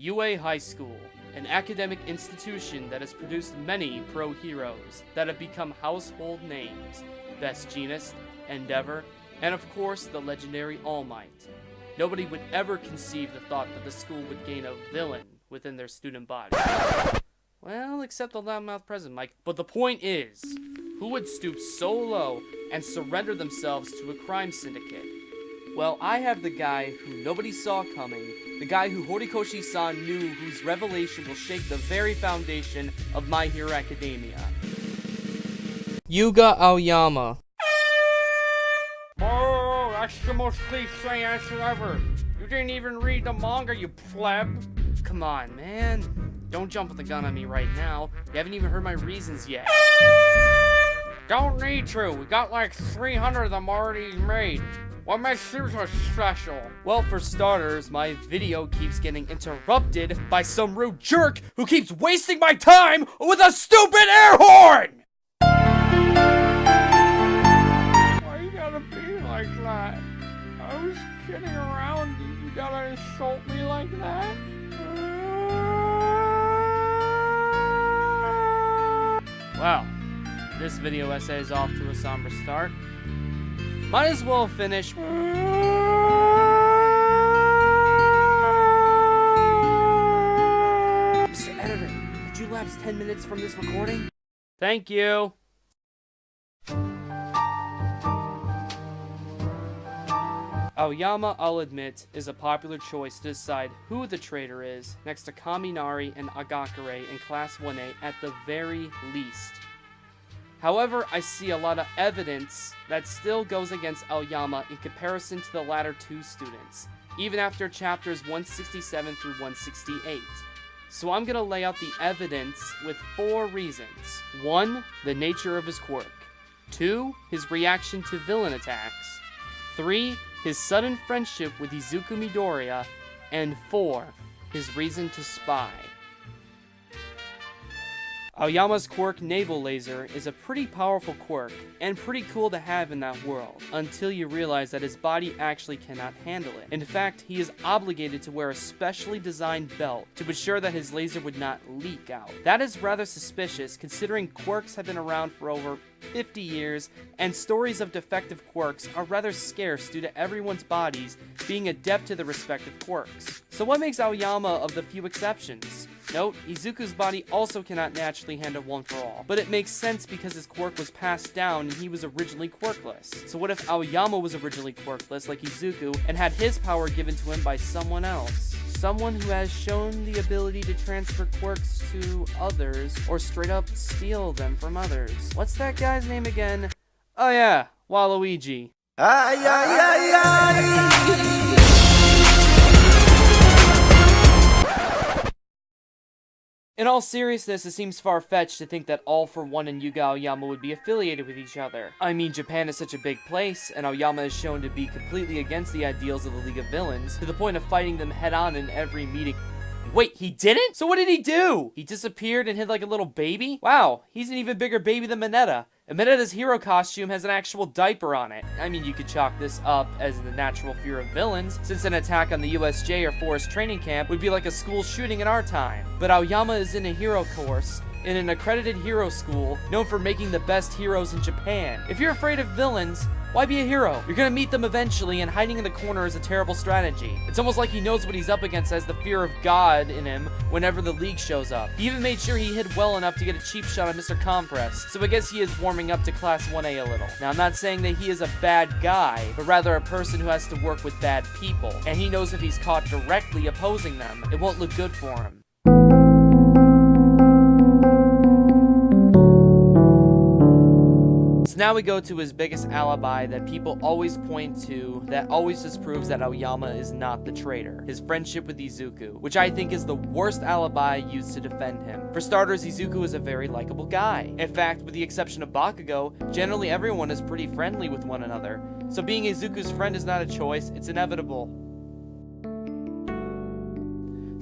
UA High School, an academic institution that has produced many pro heroes that have become household names: Best Jeanist, Endeavor, and of course the legendary All Might. Nobody would ever conceive the thought that the school would gain a villain within their student body. Well, except the loudmouth president, Mike. But the point is, who would stoop so low and surrender themselves to a crime syndicate? Well, I have the guy who nobody saw coming, the guy who Horikoshi-san knew, whose revelation will shake the very foundation of My Hero Academia. Yuga Aoyama. Oh, that's the most cliche answer ever. You didn't even read the manga, you pleb. Come on, man. Don't jump the gun on me right now. You haven't even heard my reasons yet. Don't need to. We got like 300 of them already made. What makes yours so special? Well, for starters, my video keeps getting interrupted by some rude jerk who keeps wasting my time with a stupid air horn! Why you gotta be like that? I was kidding around. You gotta insult me like that? Well, this video essay is off to a somber start. Might as well finish. Mr. Editor, could you lapse 10 minutes from this recording? Thank you. Aoyama, I'll admit, is a popular choice to decide who the traitor is, next to Kaminari and Agakure in Class 1A at the very least. However, I see a lot of evidence that still goes against Aoyama in comparison to the latter two students, even after chapters 167 through 168. So I'm gonna lay out the evidence with 4 reasons. 1, the nature of his quirk. 2, his reaction to villain attacks. 3, his sudden friendship with Izuku Midoriya. And 4, his reason to spy. Aoyama's quirk, Naval Laser, is a pretty powerful quirk, and pretty cool to have in that world, until you realize that his body actually cannot handle it. In fact, he is obligated to wear a specially designed belt to ensure that his laser would not leak out. That is rather suspicious, considering quirks have been around for over 50 years, and stories of defective quirks are rather scarce due to everyone's bodies being adept to the respective quirks. So what makes Aoyama of the few exceptions? Note, Izuku's body also cannot naturally handle One for All, but it makes sense because his quirk was passed down and he was originally quirkless. So what if Aoyama was originally quirkless like Izuku and had his power given to him by someone else? Someone who has shown the ability to transfer quirks to others, or straight up steal them from others. What's that guy's name again? Oh yeah, Waluigi. In all seriousness, it seems far-fetched to think that All for One and Yuga Aoyama would be affiliated with each other. I mean, Japan is such a big place, and Aoyama is shown to be completely against the ideals of the League of Villains, to the point of fighting them head-on in every meeting. Wait, he didn't? So what did he do? He disappeared and hid like a little baby? Wow, he's an even bigger baby than Mineta. And Mineta's hero costume has an actual diaper on it. I mean, you could chalk this up as the natural fear of villains, since an attack on the USJ or Forest Training Camp would be like a school shooting in our time. But Aoyama is in a hero course, in an accredited hero school, known for making the best heroes in Japan. If you're afraid of villains, why be a hero? You're gonna meet them eventually, and hiding in the corner is a terrible strategy. It's almost like he knows what he's up against, as the fear of God in him whenever the League shows up. He even made sure he hid well enough to get a cheap shot of Mr. Compress, so I guess he is warming up to Class 1A a little. Now, I'm not saying that he is a bad guy, but rather a person who has to work with bad people, and he knows if he's caught directly opposing them, it won't look good for him. So now we go to his biggest alibi that people always point to, that always disproves that Aoyama is not the traitor: his friendship with Izuku, which I think is the worst alibi used to defend him. For starters, Izuku is a very likable guy. In fact, with the exception of Bakugo, generally everyone is pretty friendly with one another. So being Izuku's friend is not a choice, it's inevitable.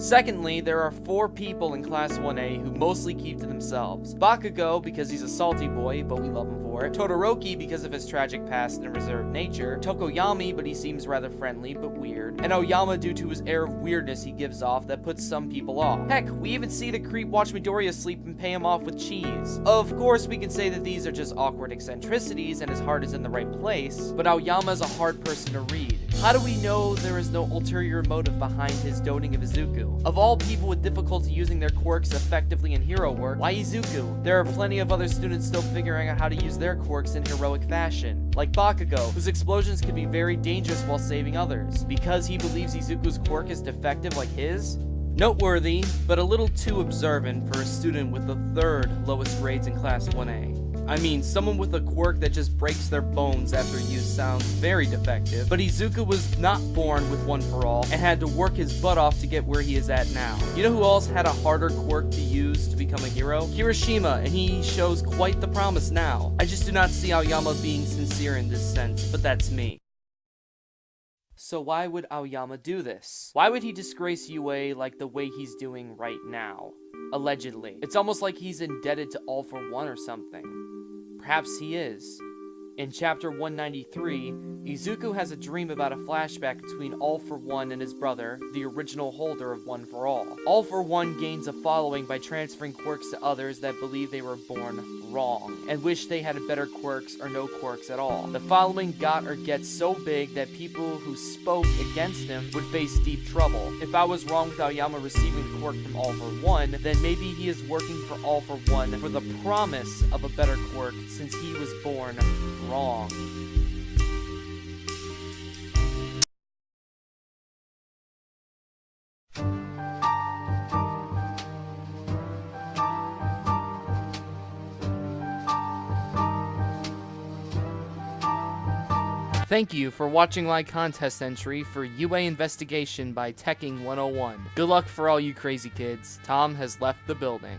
Secondly, there are 4 people in Class 1A who mostly keep to themselves. Bakugo, because he's a salty boy, but we love him for it. Todoroki, because of his tragic past and reserved nature. Tokoyami, but he seems rather friendly, but weird. And Aoyama, due to his air of weirdness he gives off that puts some people off. Heck, we even see the creep watch Midoriya sleep and pay him off with cheese. Of course, we can say that these are just awkward eccentricities and his heart is in the right place, but Aoyama is a hard person to read. How do we know there is no ulterior motive behind his doting of Izuku? Of all people with difficulty using their quirks effectively in hero work, why Izuku? There are plenty of other students still figuring out how to use their quirks in heroic fashion, like Bakugo, whose explosions can be very dangerous while saving others, because he believes Izuku's quirk is defective like his? Noteworthy, but a little too observant for a student with the 3rd lowest grades in Class 1A. I mean, someone with a quirk that just breaks their bones after use sounds very defective, but Izuku was not born with one for all, and had to work his butt off to get where he is at now. You know who else had a harder quirk to use to become a hero? Kirishima, and he shows quite the promise now. I just do not see Aoyama being sincere in this sense, but that's me. So why would Aoyama do this? Why would he disgrace UA like the way he's doing right now? Allegedly. It's almost like he's indebted to All for One or something. Perhaps he is. In chapter 193, Izuku has a dream about a flashback between All for One and his brother, the original holder of One for All. All for One gains a following by transferring quirks to others that believe they were born wrong, and wish they had better quirks or no quirks at all. The following got or gets so big that people who spoke against him would face deep trouble. If I was wrong with Aoyama receiving the quirk from All for One, then maybe he is working for All for One for the promise of a better quirk since he was born wrong. Thank you for watching my contest entry for UA Investigation by Teching 101. Good luck for all you crazy kids. Tom has left the building.